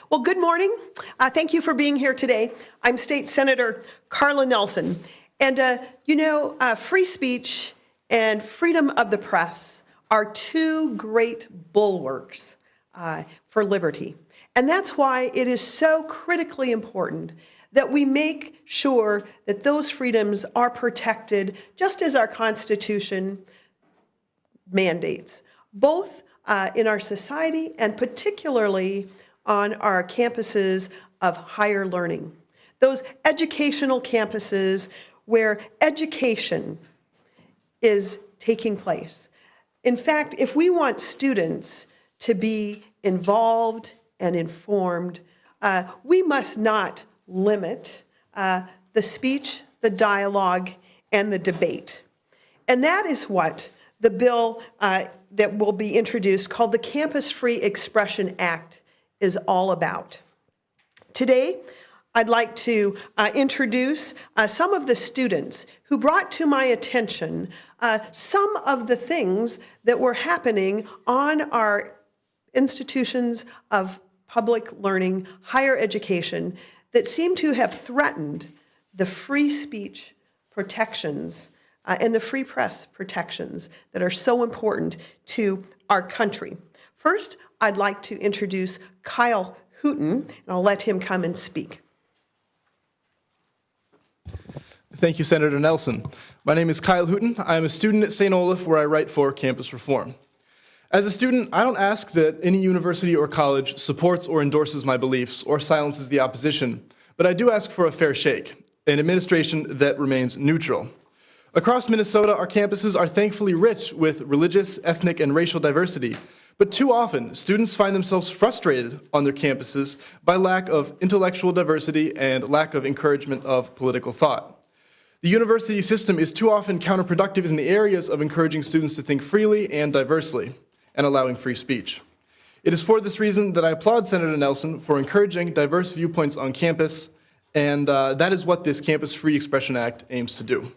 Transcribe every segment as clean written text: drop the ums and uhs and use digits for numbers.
Well, good morning. Thank you for being here today. I'm State Senator Carla Nelson. And free speech and freedom of the press are two great bulwarks for liberty. And that's why it is so critically important that we make sure that those freedoms are protected just as our Constitution mandates, both in our society and particularly on our campuses of higher learning. Those educational campuses where education is taking place. In fact, if we want students to be involved and informed, we must not limit the speech, the dialogue, and the debate. And that is what the bill that will be introduced, called the Campus Free Expression Act, is all about. Today, I'd like to introduce some of the students who brought to my attention some of the things that were happening on our institutions of public learning, higher education, that seem to have threatened the free speech protections and the free press protections that are so important to our country. First, I'd like to introduce Kyle Hooten, and I'll let him come and speak. Thank you, Senator Nelson. My name is Kyle Hooten. I am a student at St. Olaf, where I write for Campus Reform. As a student, I don't ask that any university or college supports or endorses my beliefs or silences the opposition, but I do ask for a fair shake, an administration that remains neutral. Across Minnesota, our campuses are thankfully rich with religious, ethnic, and racial diversity, but too often, students find themselves frustrated on their campuses by lack of intellectual diversity and lack of encouragement of political thought. The university system is too often counterproductive in the areas of encouraging students to think freely and diversely and allowing free speech. It is for this reason that I applaud Senator Nelson for encouraging diverse viewpoints on campus, and that is what this Campus Free Expression Act aims to do.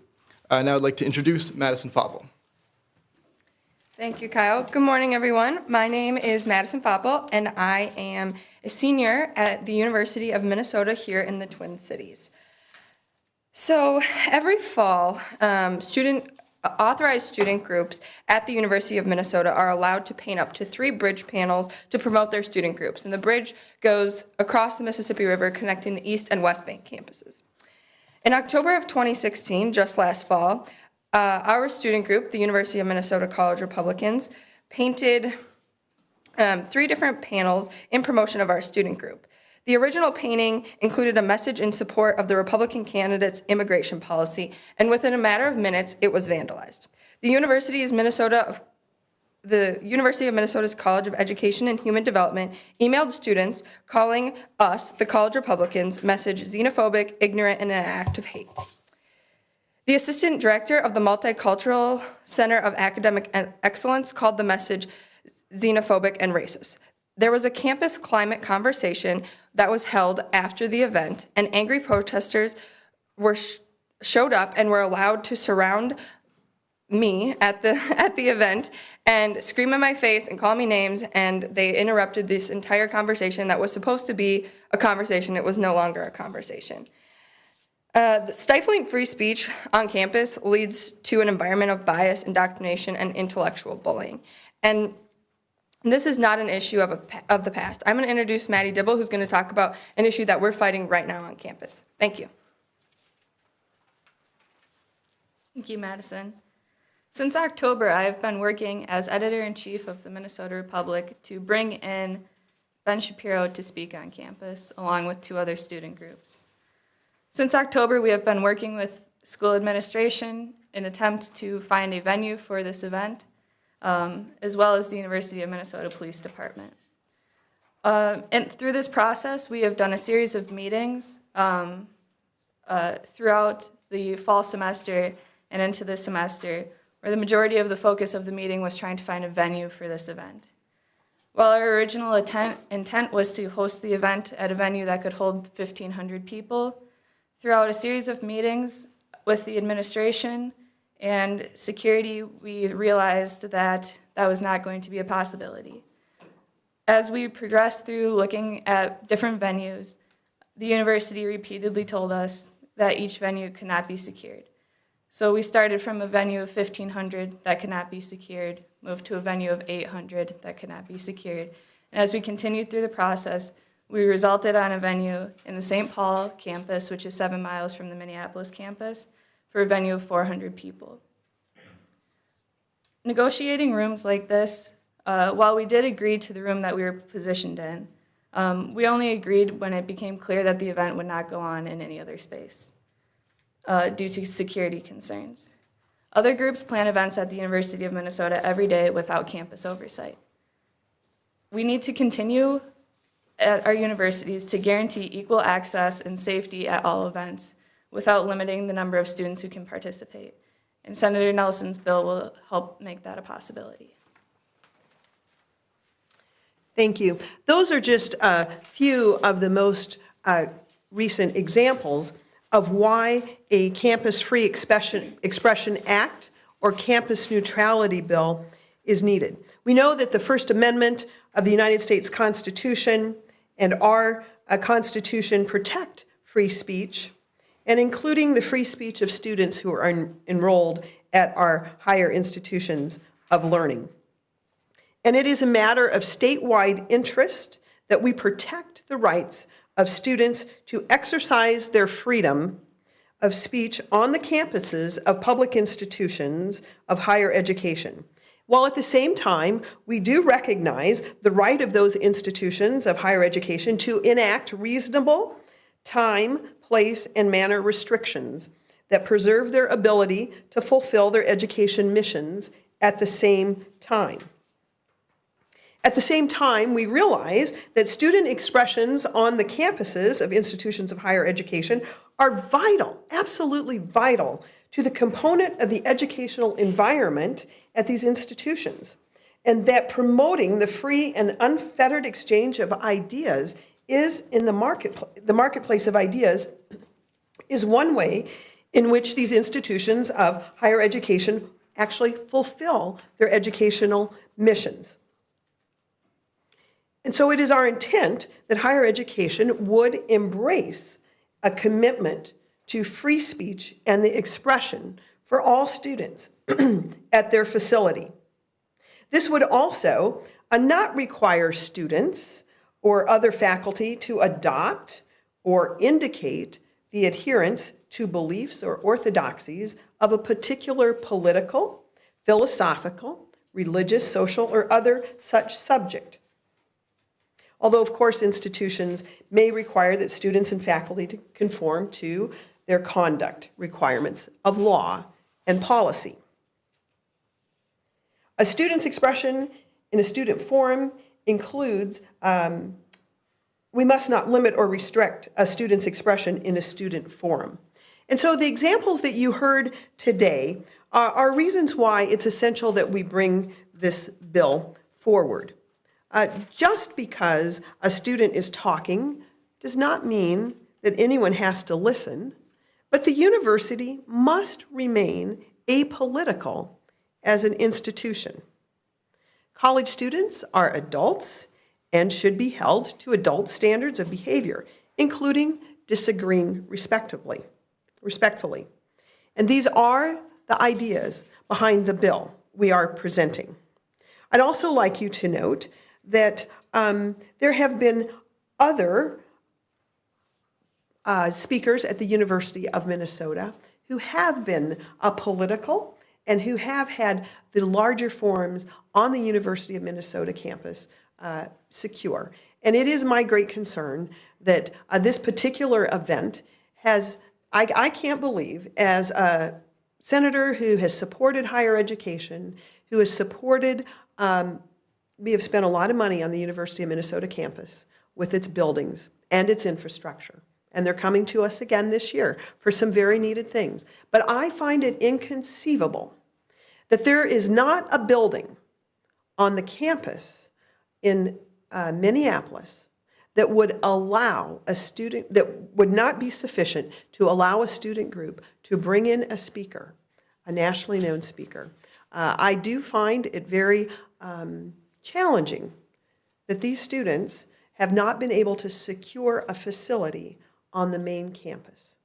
Now I'd like to introduce Madison Foppel. Thank you, Kyle. Good morning, everyone. My name is Madison Foppel, and I am a senior at the University of Minnesota here in the Twin Cities. So every fall, authorized student groups at the University of Minnesota are allowed to paint up to 3 bridge panels to promote their student groups. And the bridge goes across the Mississippi River, connecting the East and West Bank campuses. In October of 2016, just last fall, our student group, the University of Minnesota College Republicans, painted 3 different panels in promotion of our student group. The original painting included a message in support of the Republican candidate's immigration policy, and within a matter of minutes, it was vandalized. The University of Minnesota's College of Education and Human Development emailed students calling us, the College Republicans, message xenophobic, ignorant, and an act of hate. The assistant director of the Multicultural Center of Academic Excellence called the message xenophobic and racist. There was a campus climate conversation that was held after the event, and angry protesters showed up and were allowed to surround me at the event and scream in my face and call me names, and they interrupted this entire conversation that was supposed to be a conversation. It was no longer a conversation. Stifling free speech on campus leads to an environment of bias, indoctrination, and intellectual bullying. And this is not an issue of the past. I'm going to introduce Maddie Dibble, who's going to talk about an issue that we're fighting right now on campus. Thank you. Thank you, Madison. Since October, I've been working as editor-in-chief of the Minnesota Republic to bring in Ben Shapiro to speak on campus, along with 2 other student groups. Since October, we have been working with school administration in an attempt to find a venue for this event, as well as the University of Minnesota Police Department. And through this process, we have done a series of meetings throughout the fall semester and into this semester, where the majority of the focus of the meeting was trying to find a venue for this event. While our original intent was to host the event at a venue that could hold 1,500 people, throughout a series of meetings with the administration and security, we realized that that was not going to be a possibility. As we progressed through looking at different venues, the university repeatedly told us that each venue could not be secured. So we started from a venue of 1,500 that could not be secured, moved to a venue of 800 that could not be secured. And as we continued through the process, we resulted on a venue in the St. Paul campus, which is 7 miles from the Minneapolis campus, for a venue of 400 people. Negotiating rooms like this, while we did agree to the room that we were positioned in, we only agreed when it became clear that the event would not go on in any other space due to security concerns. Other groups plan events at the University of Minnesota every day without campus oversight. We need to continue at our universities to guarantee equal access and safety at all events without limiting the number of students who can participate. And Senator Nelson's bill will help make that a possibility. Thank you. Those are just a few of the most recent examples of why a Campus Free Expression Act or Campus Neutrality bill is needed. We know that the First Amendment of the United States Constitution and our Constitution protect free speech, and including the free speech of students who are enrolled at our higher institutions of learning. And it is a matter of statewide interest that we protect the rights of students to exercise their freedom of speech on the campuses of public institutions of higher education, while at the same time, we do recognize the right of those institutions of higher education to enact reasonable time, place, and manner restrictions that preserve their ability to fulfill their education missions at the same time. At the same time, we realize that student expressions on the campuses of institutions of higher education are vital, absolutely vital, to the component of the educational environment at these institutions, and that promoting the free and unfettered exchange of ideas is in the marketplace of ideas is one way in which these institutions of higher education actually fulfill their educational missions. And so it is our intent that higher education would embrace a commitment to free speech and the expression for all students at their facility. This would also not require students or other faculty to adopt or indicate the adherence to beliefs or orthodoxies of a particular political, philosophical, religious, social, or other such subject. Although, of course, institutions may require that students and faculty to conform to their conduct requirements of law and policy. A student's expression in a student forum includes, we must not limit or restrict a student's expression in a student forum. And so the examples that you heard today are reasons why it's essential that we bring this bill forward. Just because a student is talking does not mean that anyone has to listen, but the university must remain apolitical as an institution. College students are adults and should be held to adult standards of behavior, including disagreeing respectfully. And these are the ideas behind the bill we are presenting. I'd also like you to note that there have been other speakers at the University of Minnesota who have been apolitical and who have had the larger forums on the University of Minnesota campus secure. And it is my great concern that this particular event has, I can't believe, as a senator who has supported higher education, who has supported, we have spent a lot of money on the University of Minnesota campus with its buildings and its infrastructure. And they're coming to us again this year for some very needed things. But I find it inconceivable that there is not a building on the campus in Minneapolis that would allow a student, that would not be sufficient to allow a student group to bring in a speaker, a nationally known speaker. I do find it very challenging that these students have not been able to secure a facility on the main campus.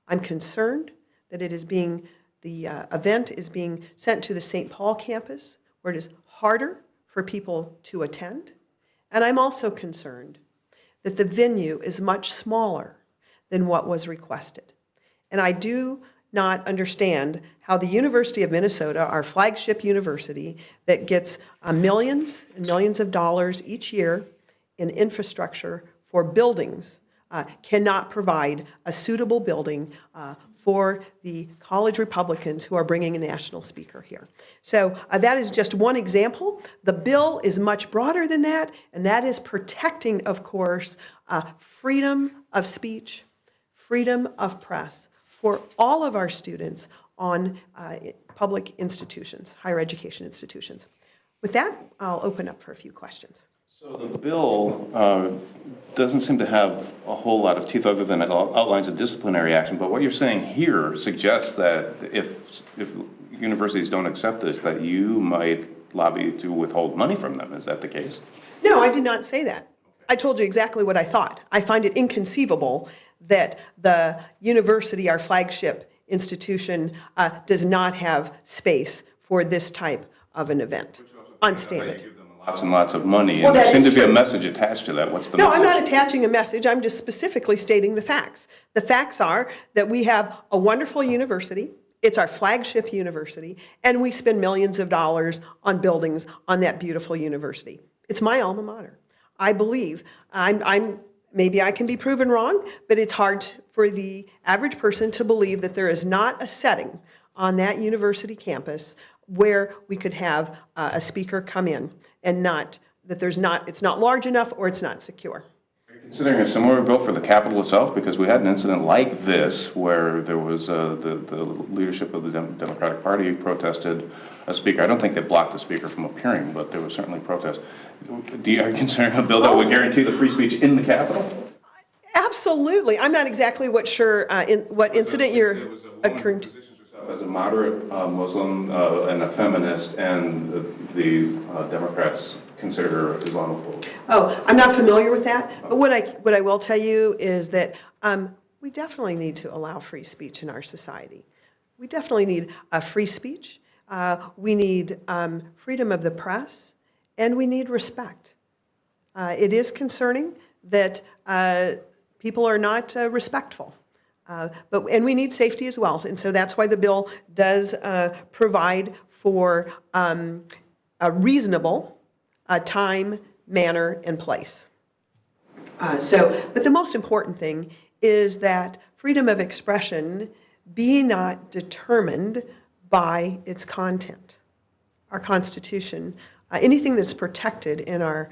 I'm concerned that the event is being sent to the St. Paul campus, where it is harder for people to attend. And I'm also concerned that the venue is much smaller than what was requested. And I do not understand how the University of Minnesota, our flagship university that gets millions and millions of dollars each year in infrastructure for buildings, cannot provide a suitable building for the college Republicans who are bringing a national speaker here. So that is just one example. The bill is much broader than that, and that is protecting, of course, freedom of speech, freedom of press for all of our students on public institutions, higher education institutions. With that, I'll open up for a few questions. So the bill doesn't seem to have a whole lot of teeth other than it outlines a disciplinary action, but what you're saying here suggests that if universities don't accept this, that you might lobby to withhold money from them. Is that the case? No, I did not say that. I told you exactly what I thought. I find it inconceivable that the university, our flagship institution, does not have space for this type of an event on standard. Lots and lots of money, Well, and there that seems is to be a true. message attached to that. What's the No, message? I'm not attaching a message. I'm just specifically stating the facts. The facts are that we have a wonderful university. It's our flagship university, and we spend millions of dollars on buildings on that beautiful university. It's my alma mater. I believe, maybe I can be proven wrong, but it's hard for the average person to believe that there is not a setting on that university campus where we could have a speaker come in and not, that it's not large enough or it's not secure. Are you considering a similar bill for the Capitol itself? Because we had an incident like this where there was the leadership of the Democratic Party protested a speaker. I don't think they blocked the speaker from appearing, but there was certainly protest. Are you considering a bill that would guarantee the free speech in the Capitol? Absolutely. I'm not exactly sure what incident you're occurring to. As a moderate Muslim and a feminist, and the Democrats consider her Islamophobe. Oh, I'm not familiar with that. But what I will tell you is that we definitely need to allow free speech in our society. We definitely need free speech. We need freedom of the press, and we need respect. It is concerning that people are not respectful. And we need safety as well, and so that's why the bill does provide for a reasonable time, manner, and place. But the most important thing is that freedom of expression be not determined by its content. Our Constitution, anything that's protected in our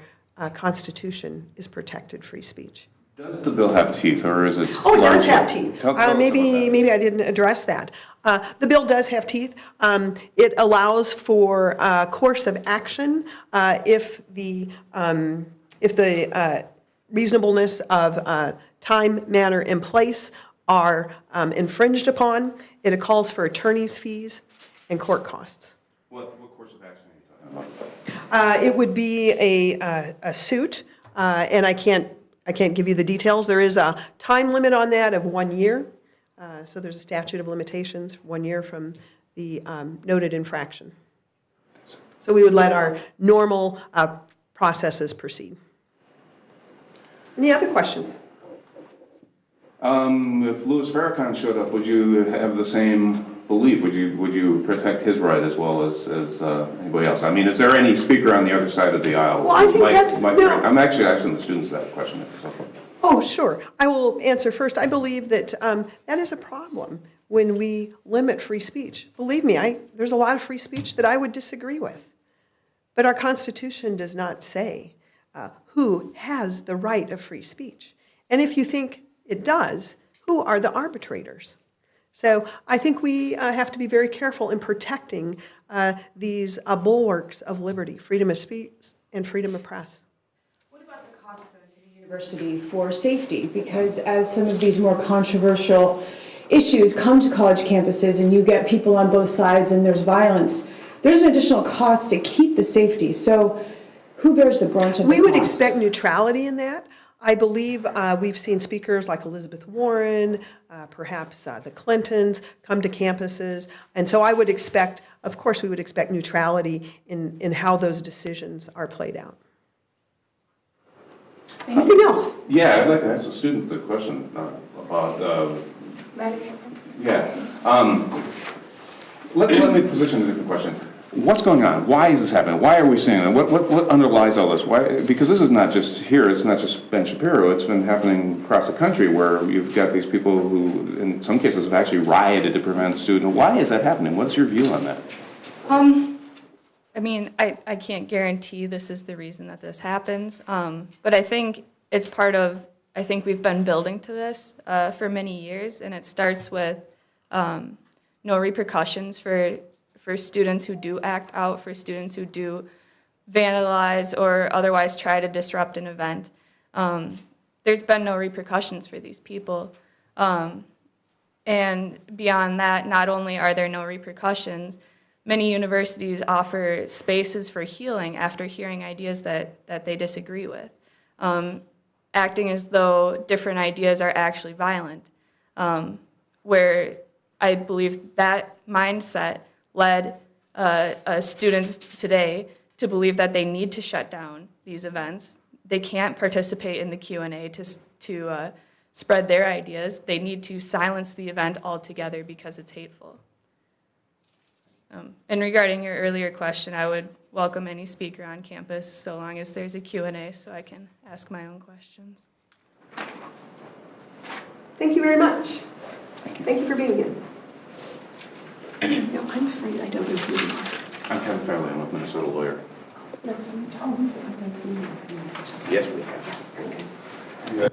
Constitution is protected free speech. Does the bill have teeth, or is it? Oh, it does have teeth. Tell us about that. Maybe I didn't address that. The bill does have teeth. It allows for a course of action if the reasonableness of time, manner, and place are infringed upon. It calls for attorney's fees and court costs. What course of action are you talking about? It would be a suit, and I can't give you the details. There is a time limit on that of 1 year. So there's a statute of limitations, 1 year from the noted infraction. So we would let our normal processes proceed. Any other questions? If Louis Farrakhan showed up, would you have the same belief? Would you protect his right as well as anybody else? I mean, is there any speaker on the other side of the aisle? Well, I think no. I'm actually asking the students that question. Oh, sure. I will answer first. I believe that that is a problem when we limit free speech. Believe me, there's a lot of free speech that I would disagree with. But our Constitution does not say who has the right of free speech. And if you think it does, who are the arbitrators? So I think we have to be very careful in protecting these bulwarks of liberty, freedom of speech and freedom of press. What about the cost, though, to the university for safety? Because as some of these more controversial issues come to college campuses and you get people on both sides and there's violence, there's an additional cost to keep the safety. So who bears the brunt of the We would cost? expect neutrality in that. I believe we've seen speakers like Elizabeth Warren, perhaps the Clintons come to campuses. And so I would expect, of course, we would expect neutrality in how those decisions are played out. Anything else? Yeah, I'd like to ask the student the question about, let me position a different question. What's going on? Why is this happening? Why are we seeing it? What underlies all this? Why? Because this is not just here, it's not just Ben Shapiro, it's been happening across the country where you've got these people who, in some cases, have actually rioted to prevent student. Why is that happening? What's your view on that? I mean, I can't guarantee this is the reason that this happens, but I think it's part of, I think we've been building to this for many years, and it starts with no repercussions for students who do act out, for students who do vandalize or otherwise try to disrupt an event. There's been no repercussions for these people. And beyond that, not only are there no repercussions, many universities offer spaces for healing after hearing ideas that they disagree with, acting as though different ideas are actually violent, where I believe that mindset led students today to believe that they need to shut down these events. They can't participate in the Q&A to spread their ideas. They need to silence the event altogether because it's hateful. And regarding your earlier question, I would welcome any speaker on campus so long as there's a Q&A so I can ask my own questions. Thank you very much. Thank you for being here. No, I'm afraid I don't know who you are. I'm Kevin Fairley, I'm a Minnesota lawyer. Nice to meet you. Oh, I've done some. Yes, we have. Okay.